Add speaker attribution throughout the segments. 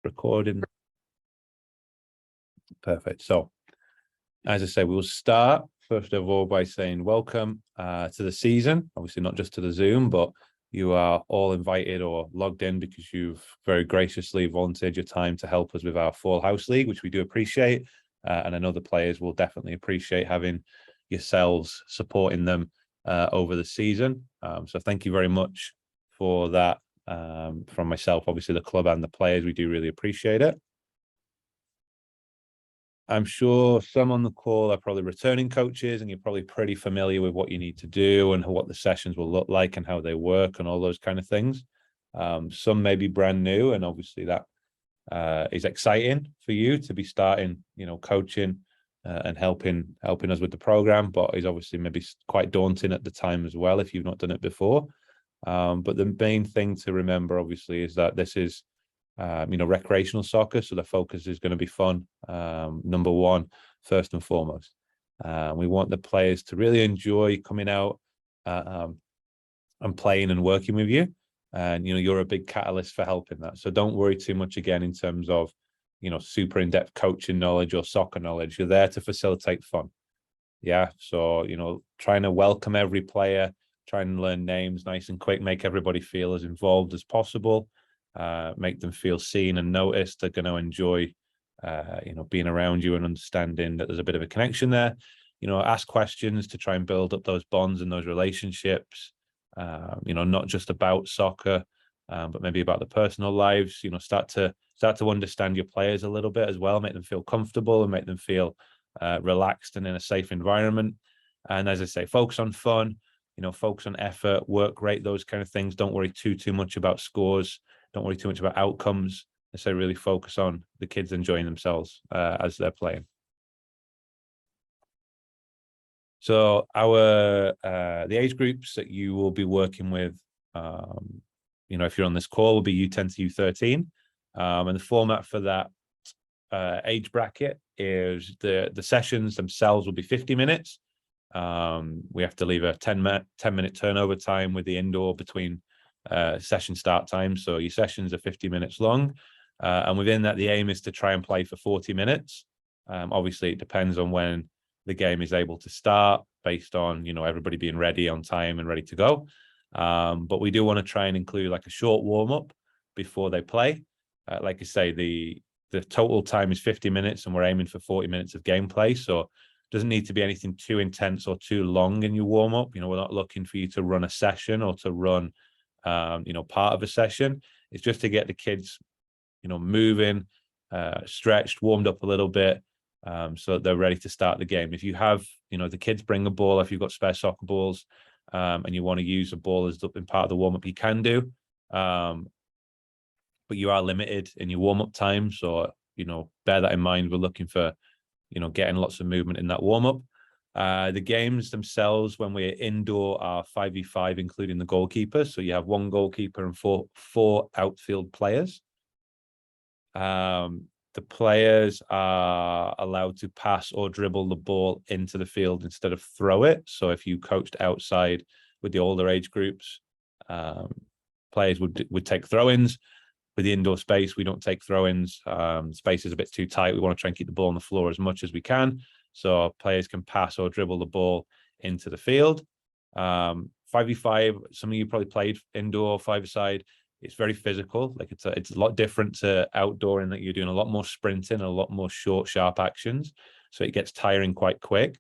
Speaker 1: recording. Perfect. So, as I say, we'll start first of all by saying welcome to the season. Obviously, not just to the Zoom, but you are all invited or logged in because you've very graciously volunteered your time to help us with our Fall House League, which we do appreciate. And I know the players will definitely appreciate having yourselves supporting them over the season. So thank you very much for that from myself, obviously the club and the players. We do really appreciate it. I'm sure some on the call are probably returning coaches, and you're probably pretty familiar with what you need to do and what the sessions will look like and how they work and all those kind of things. Some may be brand new, and obviously that is exciting for you to be starting, coaching and helping us with the program, but is obviously maybe quite daunting at the time as well if you've not done it before. But the main thing to remember, obviously, is that this is recreational soccer, so the focus is going to be fun. Number one, first and foremost, we want the players to really enjoy coming out and playing and working with you, and you're a big catalyst for helping that. So don't worry too much again in terms of super in-depth coaching knowledge or soccer knowledge. You're there to facilitate fun. So trying to welcome every player, trying to learn names nice and quick, make everybody feel as involved as possible. Make them feel seen and noticed. They're going to enjoy, being around you and understanding that there's a bit of a connection there. Ask questions to try and build up those bonds and those relationships. Not just about soccer, but maybe about the personal lives. Start to understand your players a little bit as well. Make them feel comfortable and make them feel relaxed and in a safe environment. And as I say, focus on fun. Focus on effort, work rate, those kind of things. Don't worry too much about scores. Don't worry too much about outcomes. So really focus on the kids enjoying themselves as they're playing. So our the age groups that you will be working with, if you're on this call, will be U10 to U13, and the format for that age bracket is the sessions themselves will be 50 minutes. We have to leave a 10-minute turnover time with the indoor between session start time. So your sessions are 50 minutes long. And within that, the aim is to try and play for 40 minutes. Obviously, it depends on when the game is able to start based on, everybody being ready on time and ready to go. But we do want to try and include like a short warm-up before they play. Like I say, the total time is 50 minutes and we're aiming for 40 minutes of gameplay. So doesn't need to be anything too intense or too long in your warm-up. We're not looking for you to run a session or to run, part of a session. It's just to get the kids, moving, stretched, warmed up a little bit, so that they're ready to start the game. If you have, the kids bring a ball, if you've got spare soccer balls, and you want to use a ball as in part of the warm-up, you can do. But you are limited in your warm-up time. So, bear that in mind. We're looking for, getting lots of movement in that warm-up. The games themselves, when we're indoor, are 5v5, including the goalkeeper. So you have one goalkeeper and four outfield players. The players are allowed to pass or dribble the ball into the field instead of throw it. So if you coached outside with the older age groups, players would take throw-ins. With the indoor space, we don't take throw-ins. Space is a bit too tight. We want to try and keep the ball on the floor as much as we can, so players can pass or dribble the ball into the field. 5v5, some of you probably played indoor 5-a-side. It's very physical. Like it's a lot different to outdoor in that you're doing a lot more sprinting and a lot more short, sharp actions. So it gets tiring quite quick.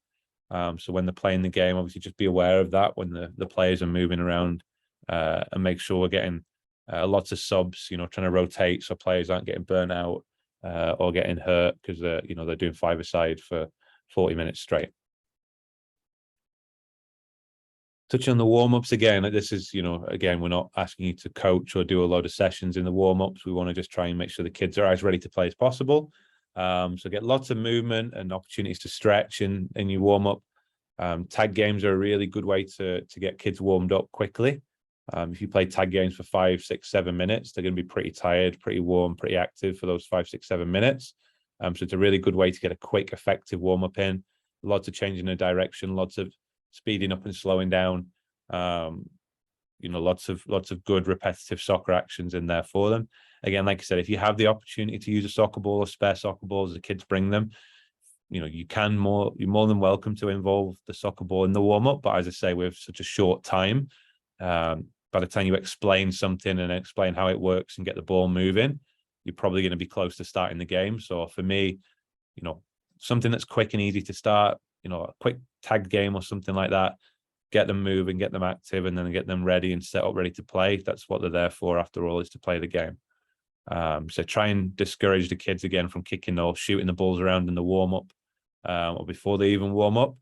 Speaker 1: So when they're playing the game, obviously just be aware of that when the players are moving around, and make sure we're getting lots of subs, trying to rotate so players aren't getting burnt out or getting hurt because they're doing 5-a-side for 40 minutes straight. Touching on the warm-ups again, this is, again, we're not asking you to coach or do a load of sessions in the warm-ups. We want to just try and make sure the kids are as ready to play as possible. So get lots of movement and opportunities to stretch in your warm-up. Tag games are a really good way to get kids warmed up quickly. If you play tag games for 5, 6, 7 minutes, they're going to be pretty tired, pretty warm, pretty active for those 5, 6, 7 minutes. So it's a really good way to get a quick, effective warm-up in. Lots of changing of direction, lots of speeding up and slowing down. Lots of good repetitive soccer actions in there for them. again, like I said, if you have the opportunity to use a soccer ball or spare soccer balls, the kids bring them. You're more than welcome to involve the soccer ball in the warm-up. But as I say, with such a short time, by the time you explain something and explain how it works and get the ball moving, you're probably going to be close to starting the game. So for me, something that's quick and easy to start, a quick tag game or something like that, get them moving, get them active, and then get them ready and set up ready to play. That's what they're there for, after all, is to play the game. So try and discourage the kids again from kicking or shooting the balls around in the warm-up or before they even warm up.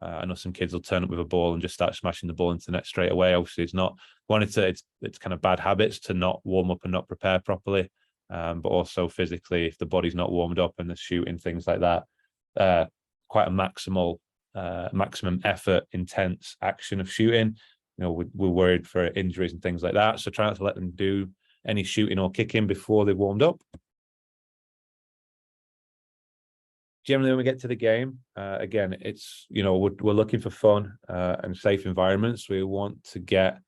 Speaker 1: I know some kids will turn up with a ball and just start smashing the ball into the net straight away. Obviously, it's kind of bad habits to not warm up and not prepare properly. But also physically, if the body's not warmed up and they're shooting things like that, quite a maximum effort, intense action of shooting. We're worried for injuries and things like that. So try not to let them do any shooting or kicking before they've warmed up. Generally, when we get to the game, again, it's, we're looking for fun and safe environments. We want to get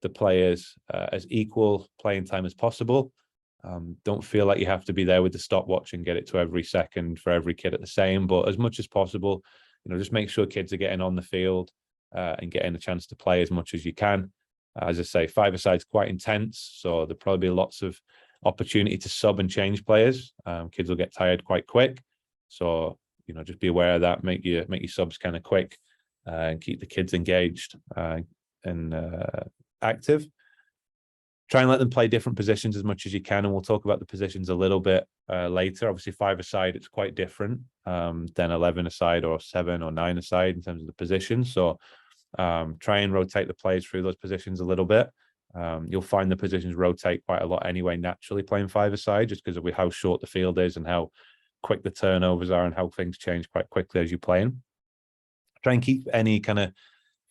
Speaker 1: the players as equal playing time as possible. Don't feel like you have to be there with the stopwatch and get it to every second for every kid at the same, but as much as possible, just make sure kids are getting on the field and getting a chance to play as much as you can. As I say, five-a-side's quite intense, so there'll probably be lots of opportunity to sub and change players. Kids will get tired quite quick. So, just be aware of that. Make your subs kind of quick and keep the kids engaged and active. Try and let them play different positions as much as you can. And we'll talk about the positions a little bit later. Obviously, five-a-side, it's quite different than 11-a-side or 7 or 9-a-side in terms of the position. So try and rotate the players through those positions a little bit. You'll find the positions rotate quite a lot anyway, naturally playing five-a-side, just because of how short the field is and how quick the turnovers are and how things change quite quickly as you're playing. Try and keep any kind of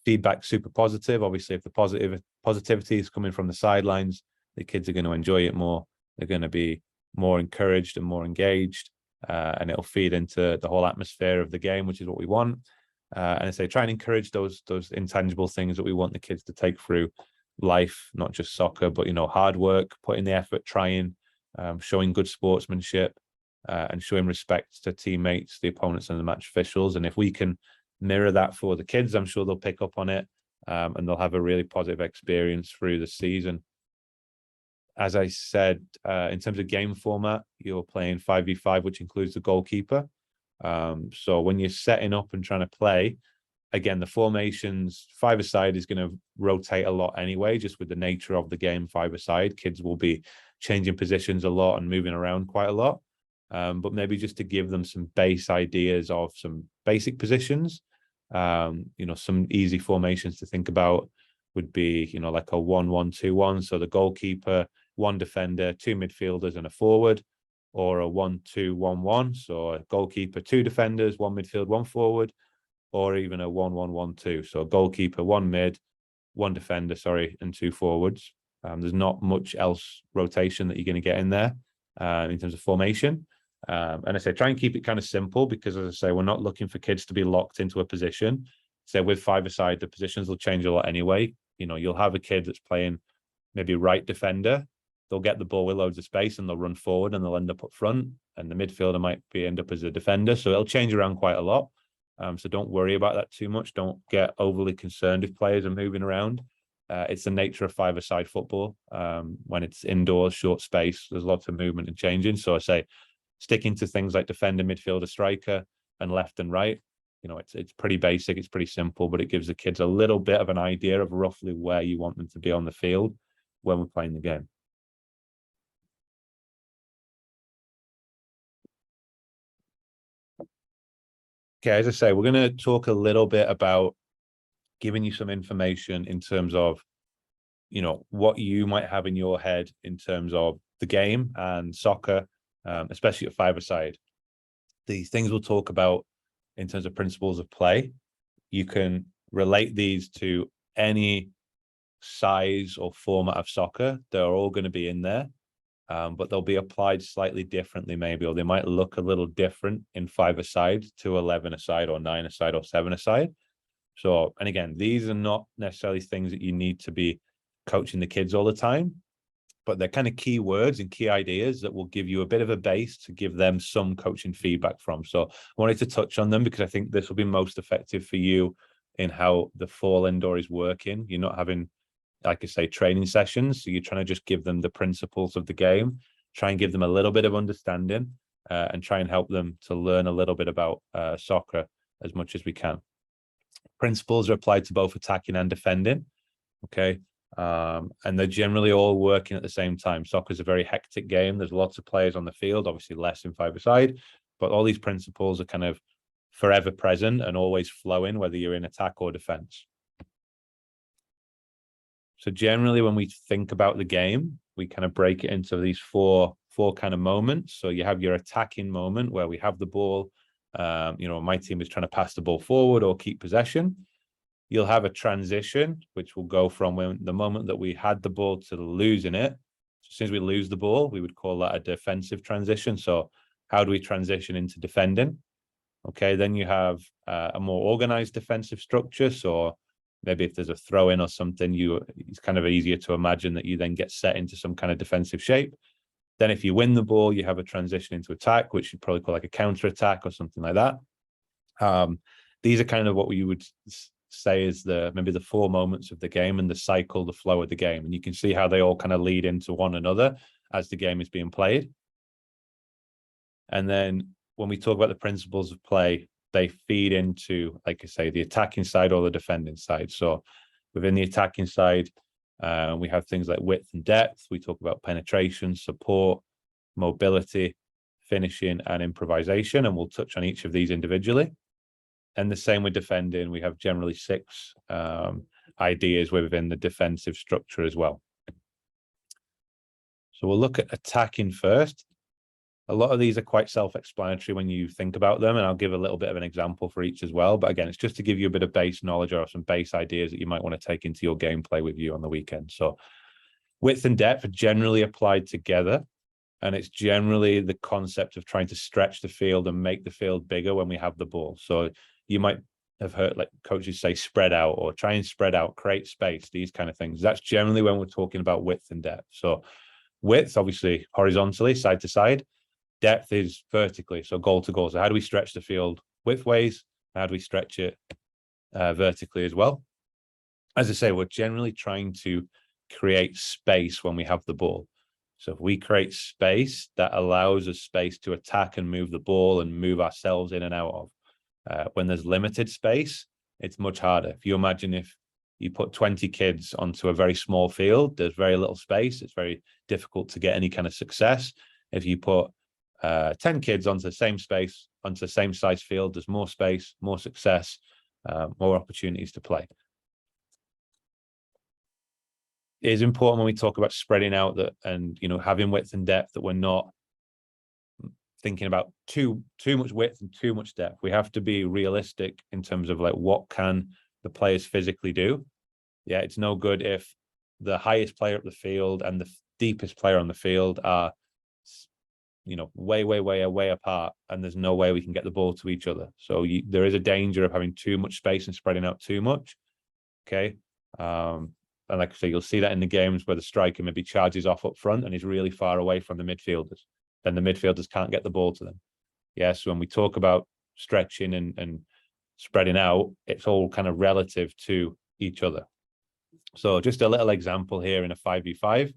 Speaker 1: feedback super positive. Obviously, if the positivity is coming from the sidelines, the kids are going to enjoy it more. They're going to be more encouraged and more engaged, and it'll feed into the whole atmosphere of the game, which is what we want. And I say, try and encourage those intangible things that we want the kids to take through life, not just soccer, but hard work, putting the effort, trying, showing good sportsmanship, and showing respect to teammates, the opponents, and the match officials. And if we can mirror that for the kids, I'm sure they'll pick up on it, and they'll have a really positive experience through the season. As I said, in terms of game format, you're playing 5v5, which includes the goalkeeper. So when you're setting up and trying to play, again, the formations, five-a-side is going to rotate a lot anyway, just with the nature of the game. Five-a-side, kids will be changing positions a lot and moving around quite a lot. But maybe just to give them some base ideas of some basic positions, some easy formations to think about would be, like a 1-1-2-1. So the goalkeeper, one defender, two midfielders, and a forward, or a 1-2-1-1. So a goalkeeper, two defenders, one midfield, one forward, or even a 1-1-1-2. So a goalkeeper, one mid, one defender, and two forwards. There's not much else rotation that you're going to get in there in terms of formation. And I say, try and keep it kind of simple, because as I say, we're not looking for kids to be locked into a position. So with five-a-side, the positions will change a lot anyway. You'll have a kid that's playing maybe right defender. They'll get the ball with loads of space and they'll run forward and they'll end up front. And the midfielder might end up as a defender. So it'll change around quite a lot. So don't worry about that too much. Don't get overly concerned if players are moving around. It's the nature of five-a-side football. When it's indoors, short space, there's lots of movement and changing. So I say, sticking to things like defender, midfielder, striker, and left and right. It's pretty basic, it's pretty simple, but it gives the kids a little bit of an idea of roughly where you want them to be on the field when we're playing the game. Okay, as I say, we're going to talk a little bit about giving you some information in terms of, what you might have in your head in terms of the game and soccer, especially at five-a-side. The things we'll talk about in terms of principles of play, you can relate these to any size or format of soccer. They're all going to be in there, but they'll be applied slightly differently maybe, or they might look a little different in five-a-side to 11-a-side or 9-a-side or 7-a-side. So, and again, these are not necessarily things that you need to be coaching the kids all the time, but they're kind of key words and key ideas that will give you a bit of a base to give them some coaching feedback from. So I wanted to touch on them because I think this will be most effective for you in how the fall indoor is working. You're not having, like I say, training sessions. So you're trying to just give them the principles of the game, try and give them a little bit of understanding, and try and help them to learn a little bit about soccer as much as we can. Principles are applied to both attacking and defending. Okay. And they're generally all working at the same time. Soccer is a very hectic game. There's lots of players on the field, obviously less in five-a-side, but all these principles are kind of forever present and always flowing, whether you're in attack or defense. So generally, when we think about the game, we kind of break it into these four kind of moments. So you have your attacking moment where we have the ball. My team is trying to pass the ball forward or keep possession. You'll have a transition, which will go from the moment that we had the ball to losing it. So as soon as we lose the ball, we would call that a defensive transition. So how do we transition into defending? Okay, then you have a more organized defensive structure. So maybe if there's a throw in or something, it's kind of easier to imagine that you then get set into some kind of defensive shape. Then if you win the ball, you have a transition into attack, which you'd probably call like a counter attack or something like that. These are kind of what we would say is maybe the four moments of the game and the cycle, the flow of the game. And you can see how they all kind of lead into one another as the game is being played. And then when we talk about the principles of play, they feed into, like I say, the attacking side or the defending side. So within the attacking side, we have things like width and depth. We talk about penetration, support, mobility, finishing, and improvisation. And we'll touch on each of these individually. And the same with defending. We have generally 6 ideas within the defensive structure as well. So we'll look at attacking first. A lot of these are quite self-explanatory when you think about them, and I'll give a little bit of an example for each as well. But again, it's just to give you a bit of base knowledge or some base ideas that you might want to take into your gameplay with you on the weekend. So width and depth are generally applied together, and it's generally the concept of trying to stretch the field and make the field bigger when we have the ball. So you might have heard like coaches say spread out or try and spread out, create space, these kind of things. That's generally when we're talking about width and depth. So width, obviously horizontally, side to side. Depth is vertically, so goal to goal. So how do we stretch the field widthways? How do we stretch it vertically as well? As I say, we're generally trying to create space when we have the ball. So if we create space, that allows us space to attack and move the ball and move ourselves in and out of. When there's limited space, it's much harder. If you imagine if you put 20 kids onto a very small field, there's very little space. It's very difficult to get any kind of success. If you put 10 kids onto the same space, onto the same size field, there's more space, more success, more opportunities to play. It is important when we talk about spreading out that and having width and depth that we're not thinking about too much width and too much depth. We have to be realistic in terms of like what can the players physically do. Yeah, it's no good if the highest player up the field and the deepest player on the field are way apart, and there's no way we can get the ball to each other. So there is a danger of having too much space and spreading out too much. Okay. And like I say, you'll see that in the games where the striker maybe charges off up front and is really far away from the midfielders. Then the midfielders can't get the ball to them. Yes, when we talk about stretching and spreading out, it's all kind of relative to each other. So just a little example here in a 5v5.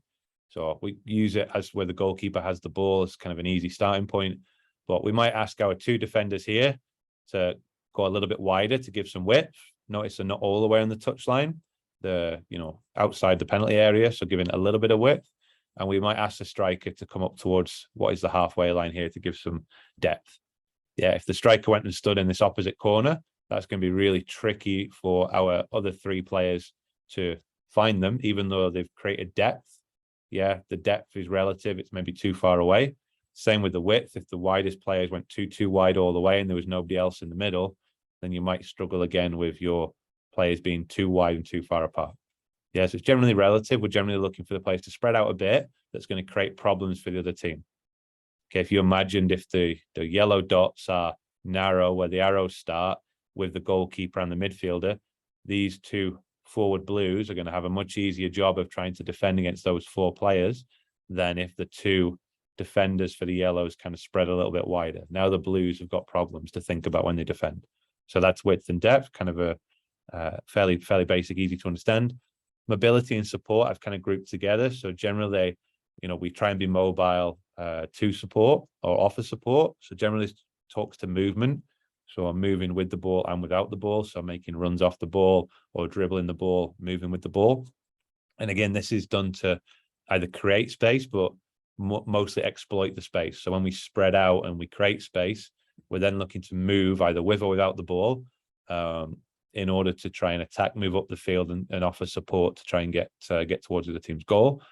Speaker 1: So we use it as where the goalkeeper has the ball as kind of an easy starting point. But we might ask our 2 defenders here to go a little bit wider to give some width. Notice they're not all the way on the touchline. They're, outside the penalty area, so giving a little bit of width. And we might ask the striker to come up towards what is the halfway line here to give some depth. Yeah, if the striker went and stood in this opposite corner, that's going to be really tricky for our other 3 players to find them, even though they've created depth. Yeah, the depth is relative. It's maybe too far away. Same with the width. If the widest players went too wide all the way and there was nobody else in the middle, then you might struggle again with your players being too wide and too far apart. Yeah, so it's generally relative. We're generally looking for the players to spread out a bit. That's going to create problems for the other team. Okay, if you imagined if the yellow dots are narrow where the arrows start with the goalkeeper and the midfielder, these 2 forward blues are going to have a much easier job of trying to defend against those 4 players than if the two defenders for the yellows kind of spread a little bit wider. Now the blues have got problems to think about when they defend. So that's width and depth, kind of a fairly basic, easy to understand. Mobility and support I've kind of grouped together. So generally, we try and be mobile to support or offer support. So generally talks to movement. So I'm moving with the ball and without the ball. So I'm making runs off the ball or dribbling the ball, moving with the ball. And again, this is done to either create space, but mostly exploit the space. So when we spread out and we create space, we're then looking to move either with or without the ball in order to try and attack, move up the field and offer support to try and get towards the team's goal.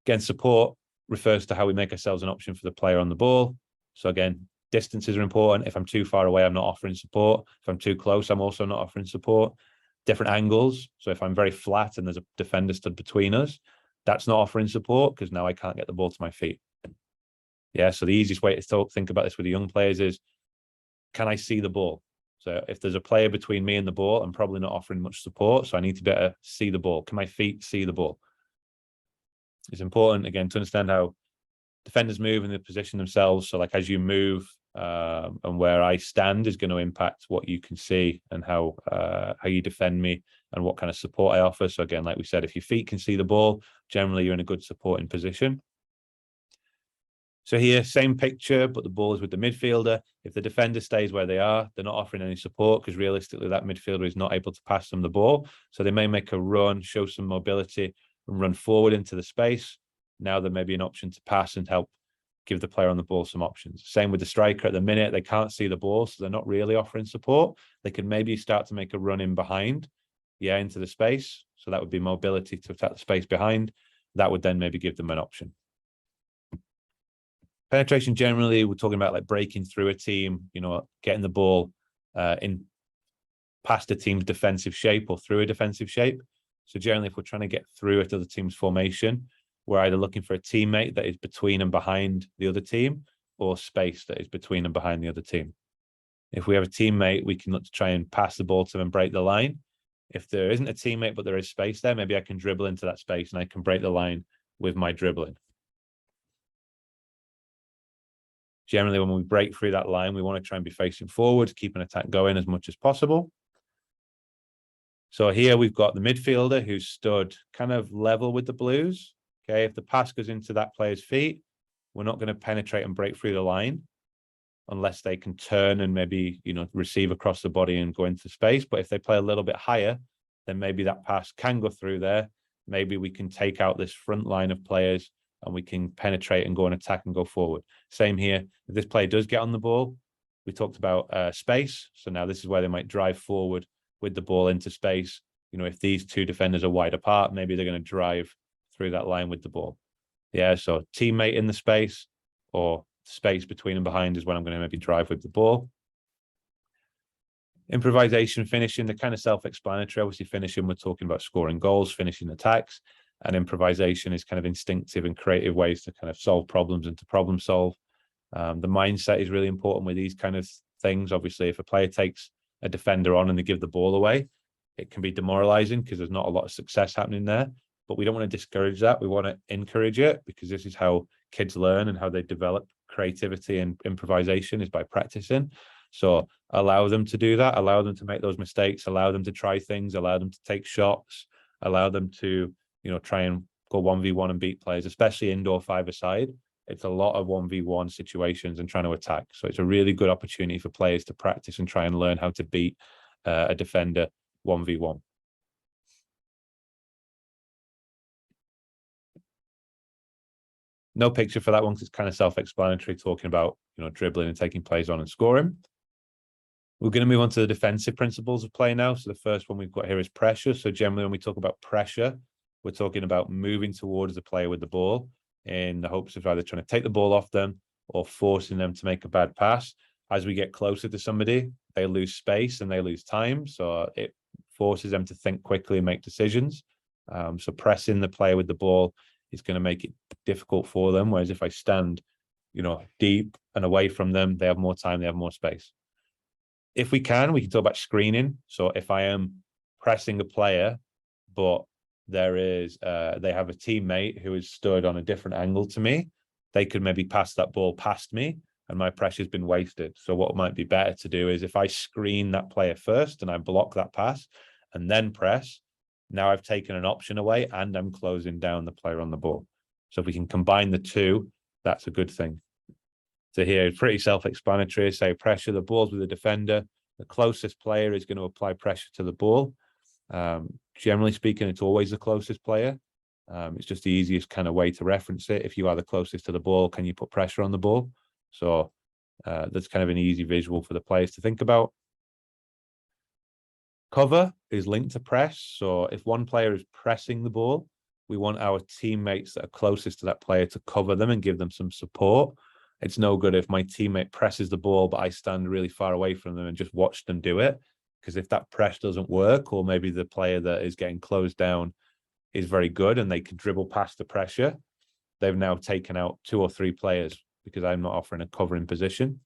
Speaker 1: Again, support refers to how we make ourselves an option for the player on the ball. So again, distances are important. If I'm too far away, I'm not offering support. If I'm too close, I'm also not offering support. Different angles. So if I'm very flat and there's a defender stood between us, that's not offering support because now I can't get the ball to my feet. Yeah, so the easiest way to think about this with the young players is, can I see the ball? So if there's a player between me and the ball, I'm probably not offering much support. So I need to better see the ball. Can my feet see the ball? It's important, again, to understand how defenders move and they position themselves. So like as you move and where I stand is going to impact what you can see and how you defend me and what kind of support I offer. So again, like we said, if your feet can see the ball, generally you're in a good supporting position. So here, same picture, but the ball is with the midfielder. If the defender stays where they are, they're not offering any support because realistically that midfielder is not able to pass them the ball. So they may make a run, show some mobility and run forward into the space. Now there may be an option to pass and help give the player on the ball some options. Same with the striker. At the minute, they can't see the ball, so they're not really offering support. They could maybe start to make a run in behind, into the space. So that would be mobility to attack the space behind. That would then maybe give them an option. Penetration, generally, we're talking about like breaking through a team, getting the ball in past a team's defensive shape or through a defensive shape. So generally, if we're trying to get through it to the team's formation, we're either looking for a teammate that is between and behind the other team or space that is between and behind the other team. If we have a teammate, we can look to try and pass the ball to them and break the line. If there isn't a teammate, but there is space there, maybe I can dribble into that space and I can break the line with my dribbling. Generally, when we break through that line, we want to try and be facing forward, keep an attack going as much as possible. So here we've got the midfielder who's stood kind of level with the blues. Okay, if the pass goes into that player's feet, we're not going to penetrate and break through the line unless they can turn and maybe, receive across the body and go into space. But if they play a little bit higher, then maybe that pass can go through there. Maybe we can take out this front line of players and we can penetrate and go and attack and go forward. Same here. If this player does get on the ball, we talked about space. So now this is where they might drive forward with the ball into space. If these two defenders are wide apart, maybe they're going to drive through that line with the ball. Yeah, so teammate in the space or space between and behind is when I'm going to maybe drive with the ball. Improvisation, finishing, they're kind of self-explanatory. Obviously, finishing, we're talking about scoring goals, finishing attacks. And improvisation is kind of instinctive and creative ways to kind of solve problems and to problem solve. The mindset is really important with these kind of things. Obviously, if a player takes a defender on and they give the ball away, it can be demoralizing because there's not a lot of success happening there. But we don't want to discourage that. We want to encourage it because this is how kids learn and how they develop creativity and improvisation is by practicing. So allow them to do that, allow them to make those mistakes, allow them to try things, allow them to take shots, allow them to, try and go 1v1 and beat players, especially indoor five-a-side. It's a lot of 1v1 situations and trying to attack. So it's a really good opportunity for players to practice and try and learn how to beat a defender 1v1. No picture for that one because it's kind of self-explanatory, talking about, dribbling and taking plays on and scoring. We're going to move on to the defensive principles of play now. So the first one we've got here is pressure. So generally when we talk about pressure, we're talking about moving towards the player with the ball in the hopes of either trying to take the ball off them or forcing them to make a bad pass. As we get closer to somebody, they lose space and they lose time. So it forces them to think quickly and make decisions. So pressing the player with the ball is going to make it difficult for them. Whereas if I stand, deep and away from them, they have more time, they have more space. If we can talk about screening. So if I am pressing a player, but they have a teammate who is stood on a different angle to me. They could maybe pass that ball past me, and my pressure's been wasted. So what might be better to do is if I screen that player first and I block that pass and then press, now I've taken an option away and I'm closing down the player on the ball. So if we can combine the two, that's a good thing. So here, pretty self-explanatory. Say pressure, the ball's with the defender. The closest player is going to apply pressure to the ball. Generally speaking, it's always the closest player. It's just the easiest kind of way to reference it. If you are the closest to the ball, can you put pressure on the ball? So that's kind of an easy visual for the players to think about. Cover is linked to press. So if one player is pressing the ball, we want our teammates that are closest to that player to cover them and give them some support. It's no good if my teammate presses the ball, but I stand really far away from them and just watch them do it. Because if that press doesn't work, or maybe the player that is getting closed down is very good and they can dribble past the pressure, they've now taken out 2 or 3 players because I'm not offering a covering position.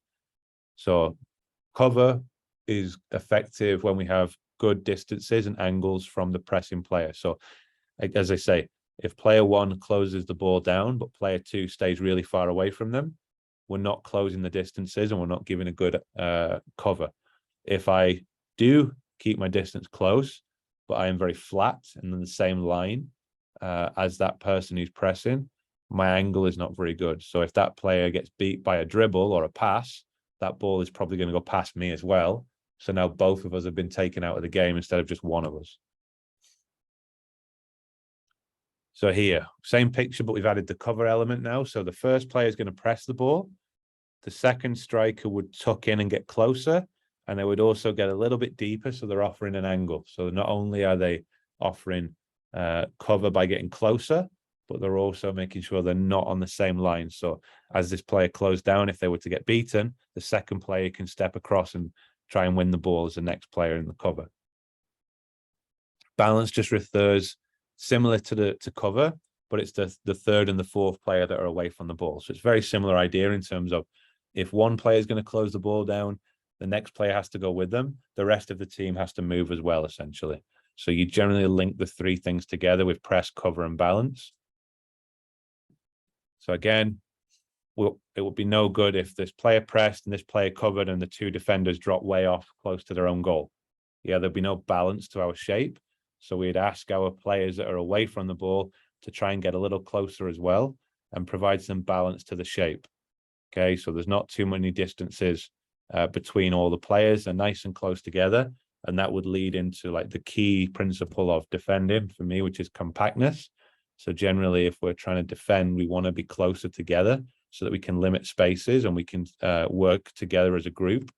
Speaker 1: So cover is effective when we have good distances and angles from the pressing player. So as I say, if player 1 closes the ball down, but player 2 stays really far away from them, we're not closing the distances and we're not giving a good cover. If I do keep my distance close, but I am very flat and in the same line as that person who's pressing, my angle is not very good. So if that player gets beat by a dribble or a pass, that ball is probably going to go past me as well. So now both of us have been taken out of the game instead of just one of us. So here, same picture, but we've added the cover element now. So the first player is going to press the ball. The second striker would tuck in and get closer, and they would also get a little bit deeper. So they're offering an angle. So not only are they offering cover by getting closer, but they're also making sure they're not on the same line. So as this player closed down, if they were to get beaten, the second player can step across and try and win the ball as the next player in the cover. Balance just refers similar to cover, but it's the third and the fourth player that are away from the ball. So it's very similar idea in terms of if one player is going to close the ball down, the next player has to go with them. The rest of the team has to move as well, essentially. So you generally link the 3 things together with press, cover, and balance. So again, it would be no good if this player pressed and this player covered and the 2 defenders drop way off close to their own goal. Yeah, there'd be no balance to our shape. So we'd ask our players that are away from the ball to try and get a little closer as well and provide some balance to the shape. Okay, so there's not too many distances between all the players. They're nice and close together. And that would lead into like the key principle of defending for me, which is compactness. So generally, if we're trying to defend, we want to be closer together so that we can limit spaces and we can work together as a group.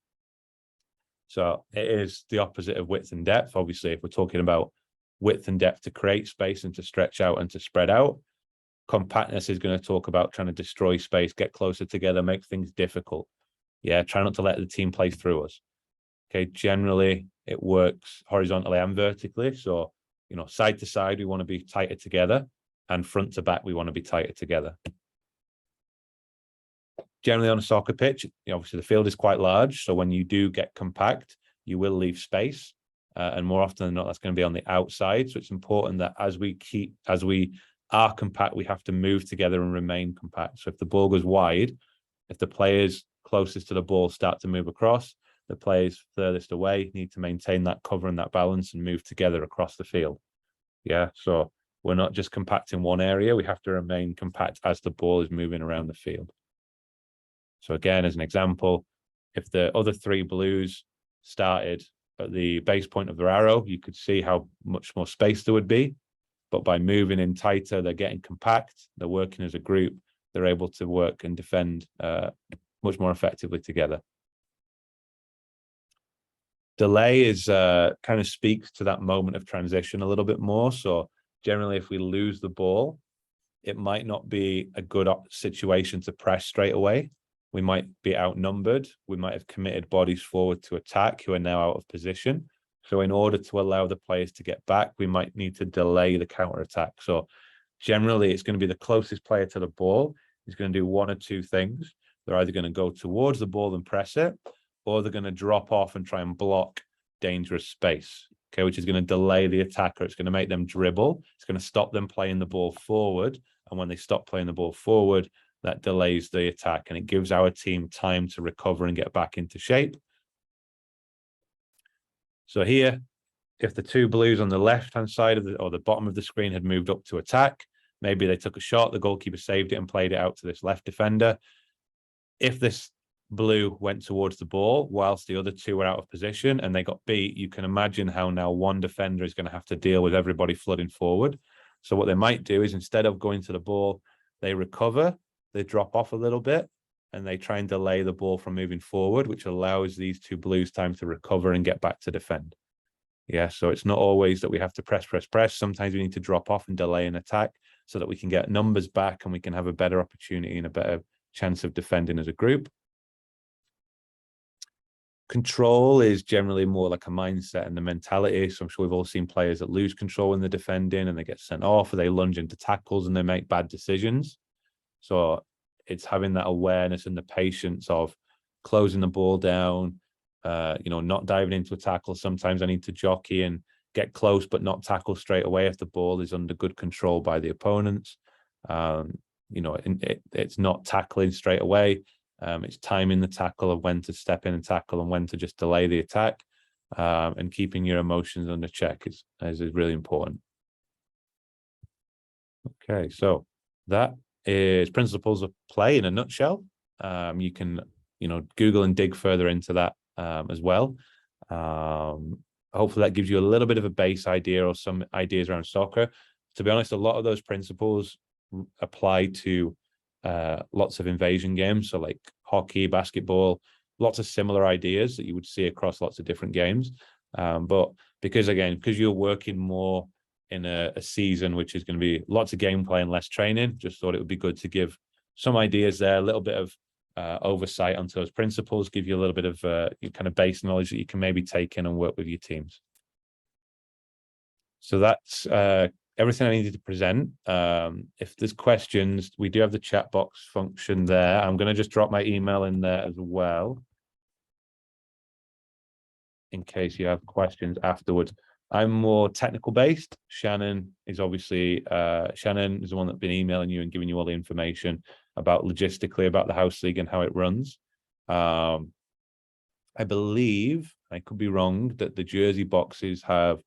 Speaker 1: So it is the opposite of width and depth. Obviously, if we're talking about width and depth to create space and to stretch out and to spread out, compactness is going to talk about trying to destroy space, get closer together, make things difficult. Yeah, try not to let the team play through us. Okay, generally it works horizontally and vertically. So, you know, side to side, we want to be tighter together, and front to back, we want to be tighter together. Generally on a soccer pitch, obviously the field is quite large. So when you do get compact, you will leave space. And more often than not, that's going to be on the outside. So it's important that as we are compact, we have to move together and remain compact. So if the ball goes wide, if the players closest to the ball start to move across, the players furthest away need to maintain that cover and that balance and move together across the field. Yeah, so we're not just compact in one area. We have to remain compact as the ball is moving around the field. So again, as an example, if the other 3 blues started at the base point of their arrow, you could see how much more space there would be. But by moving in tighter, they're getting compact, they're working as a group, they're able to work and defend much more effectively together. Delay is kind of speaks to that moment of transition a little bit more. So generally, if we lose the ball, it might not be a good situation to press straight away. We might be outnumbered. We might have committed bodies forward to attack who are now out of position. So in order to allow the players to get back, we might need to delay the counter attack. So generally, it's going to be the closest player to the ball. He's going to do 1 or 2 things. They're either going to go towards the ball and press it, or they're going to drop off and try and block dangerous space. okay, which is going to delay the attacker. It's going to make them dribble. It's going to stop them playing the ball forward. And when they stop playing the ball forward, that delays the attack, and it gives our team time to recover and get back into shape. So here, if the two blues on the left-hand side of the bottom of the screen had moved up to attack, maybe they took a shot, the goalkeeper saved it and played it out to this left defender. If this blue went towards the ball whilst the other two were out of position and they got beat, you can imagine how now one defender is going to have to deal with everybody flooding forward. So what they might do is, instead of going to the ball, they recover, they drop off a little bit, and they try and delay the ball from moving forward, which allows these two blues time to recover and get back to defend. Yeah, so it's not always that we have to press. Sometimes we need to drop off and delay an attack so that we can get numbers back and we can have a better opportunity and a better chance of defending as a group. Control is generally more like a mindset and the mentality. So I'm sure we've all seen players that lose control when they're defending and they get sent off, or they lunge into tackles and they make bad decisions. So it's having that awareness and the patience of closing the ball down, not diving into a tackle. Sometimes I need to jockey and get close, but not tackle straight away if the ball is under good control by the opponents. It's not tackling straight away. It's timing the tackle of when to step in and tackle and when to just delay the attack, and keeping your emotions under check is really important. Okay, so that is principles of play in a nutshell. You can, Google and dig further into that as well. Hopefully that gives you a little bit of a base idea or some ideas around soccer. To be honest, a lot of those principles apply to lots of invasion games, so like hockey, basketball, lots of similar ideas that you would see across lots of different games. But because you're working more in a season which is going to be lots of gameplay and less training, just thought it would be good to give some ideas there, a little bit of oversight onto those principles, give you a little bit of kind of base knowledge that you can maybe take in and work with your teams. So that's everything I needed to present. If there's questions, we do have the chat box function there. I'm going to just drop my email in there as well, in case you have questions afterwards. I'm more technical based. Shannon is obviously, Shannon is the one that's been emailing you and giving you all the information about logistically about the house league and how it runs. I believe, I could be wrong, that the jersey boxes have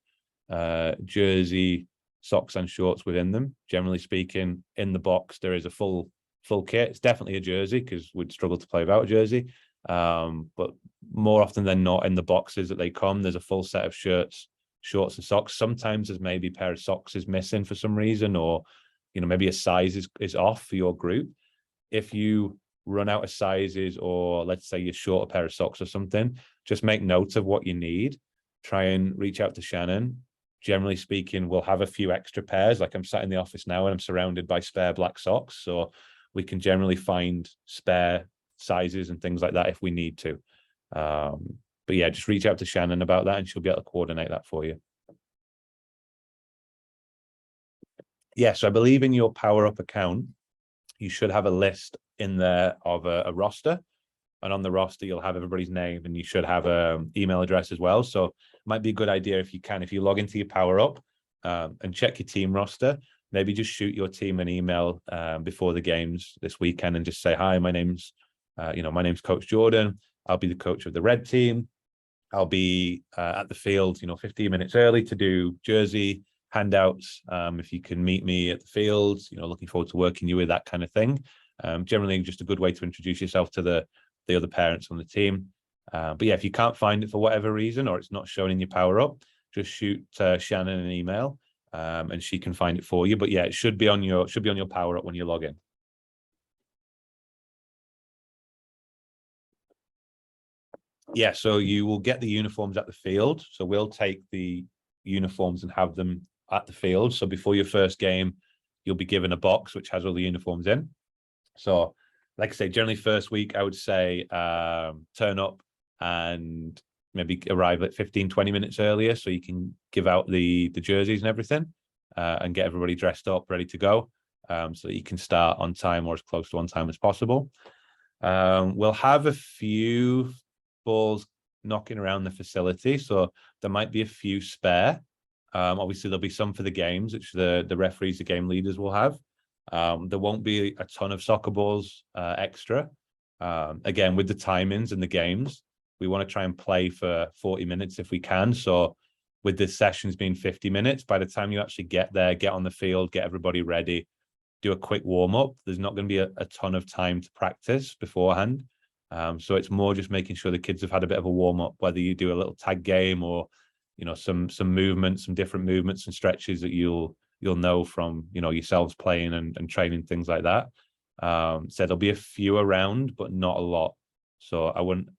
Speaker 1: jersey, socks and shorts within them. Generally speaking, in the box there is a full kit. It's definitely a jersey because we'd struggle to play without a jersey, but more often than not, in the boxes that they come, there's a full set of shirts, shorts and socks. Sometimes there's maybe a pair of socks is missing for some reason, or maybe a size is off for your group. If you run out of sizes, or let's say you're short a pair of socks or something, just make note of what you need. Try and reach out to Shannon. Generally speaking, we'll have a few extra pairs. Like I'm sat in the office now and I'm surrounded by spare black socks, so we can generally find spare sizes and things like that if we need to. But yeah, just reach out to Shannon about that and she'll be able to coordinate that for you. Yeah, so I believe in your Power Up account, you should have a list in there of a roster. And on the roster, you'll have everybody's name and you should have an email address as well. So it might be a good idea if you log into your Power Up and check your team roster, maybe just shoot your team an email before the games this weekend and just say, hi, my name's Coach Jordan. I'll be the coach of the red team. I'll be at the field, 15 minutes early to do jersey handouts. If you can meet me at the field, looking forward to working you with, that kind of thing. Generally just a good way to introduce yourself to the other parents on the team. But yeah, if you can't find it for whatever reason, or it's not shown in your Power Up, just shoot Shannon an email and she can find it for you. But yeah, it should be on your Power Up when you log in. Yeah, so you will get the uniforms at the field. So we'll take the uniforms and have them at the field. So before your first game, you'll be given a box which has all the uniforms in. So like I say, generally first week, I would say turn up and maybe arrive at 15-20 minutes earlier so you can give out the jerseys and everything and get everybody dressed up, ready to go, so that you can start on time or as close to on time as possible. We'll have a few balls knocking around the facility, so there might be a few spare. Obviously, there'll be some for the games, which the referees, the game leaders will have. There won't be a ton of soccer balls extra. Again, with the timings and the games, we want to try and play for 40 minutes if we can. So with the sessions being 50 minutes, by the time you actually get there, get on the field, get everybody ready, do a quick warm-up, there's not going to be a ton of time to practice beforehand. So it's more just making sure the kids have had a bit of a warm-up, whether you do a little tag game or, you know, some movements, some different movements and stretches that you'll know from, you know, yourselves playing and training, things like that. So there'll be a few around, but not a lot. So I wouldn't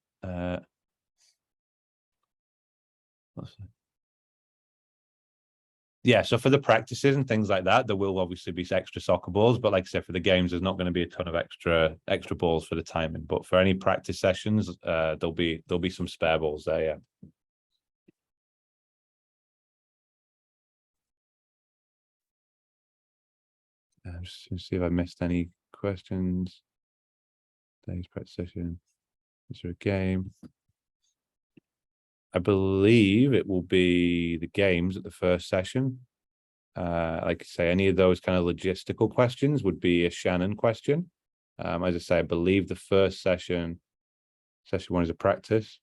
Speaker 1: yeah, so for the practices and things like that, there will obviously be extra soccer balls, but like I said, for the games, there's not going to be a ton of extra balls for the timing. But for any practice sessions, there'll be some spare balls there. Yeah. Just to see if I missed any questions. Today's practice session. Is there a game? I believe it will be the games at the first session. Like I say, any of those kind of logistical questions would be a Shannon question. As I say, I believe the first session one is a practice.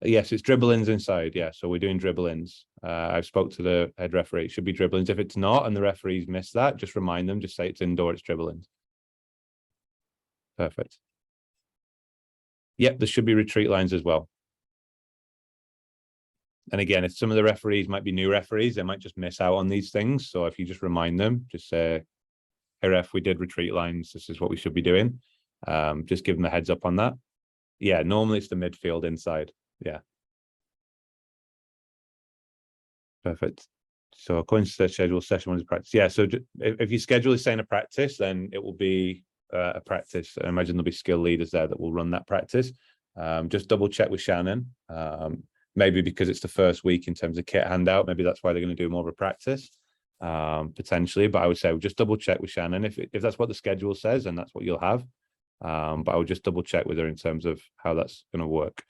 Speaker 1: Yes, it's dribble-ins inside. Yeah, so we're doing dribble-ins. I've spoke to the head referee. It should be dribble-ins. If it's not and the referees miss that, just remind them. Just say it's indoor. It's dribble-ins. Perfect. Yep, there should be retreat lines as well. And again, if some of the referees might be new referees, they might just miss out on these things. So if you just remind them, just say, "Hey ref, we did retreat lines. This is what we should be doing." Just give them a heads up on that. Yeah, normally it's the midfield inside. Yeah. Perfect. So according to the schedule, session one is practice. Yeah, so if your schedule is saying a practice, then it will be a practice. I imagine there'll be skill leaders there that will run that practice. Just double check with Shannon. Maybe because it's the first week in terms of kit handout, maybe that's why they're going to do more of a practice, potentially. But I would say just double check with Shannon if that's what the schedule says, and that's what you'll have. But I would just double check with her in terms of how that's going to work.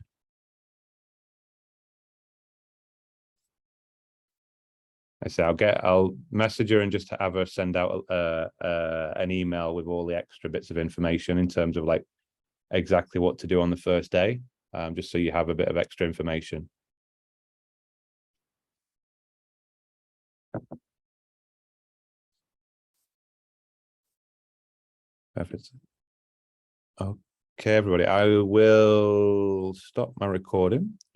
Speaker 1: I say I'll message her and just have her send out an email with all the extra bits of information in terms of like exactly what to do on the first day, just so you have a bit of extra information. Perfect. Okay, everybody, I will stop my recording.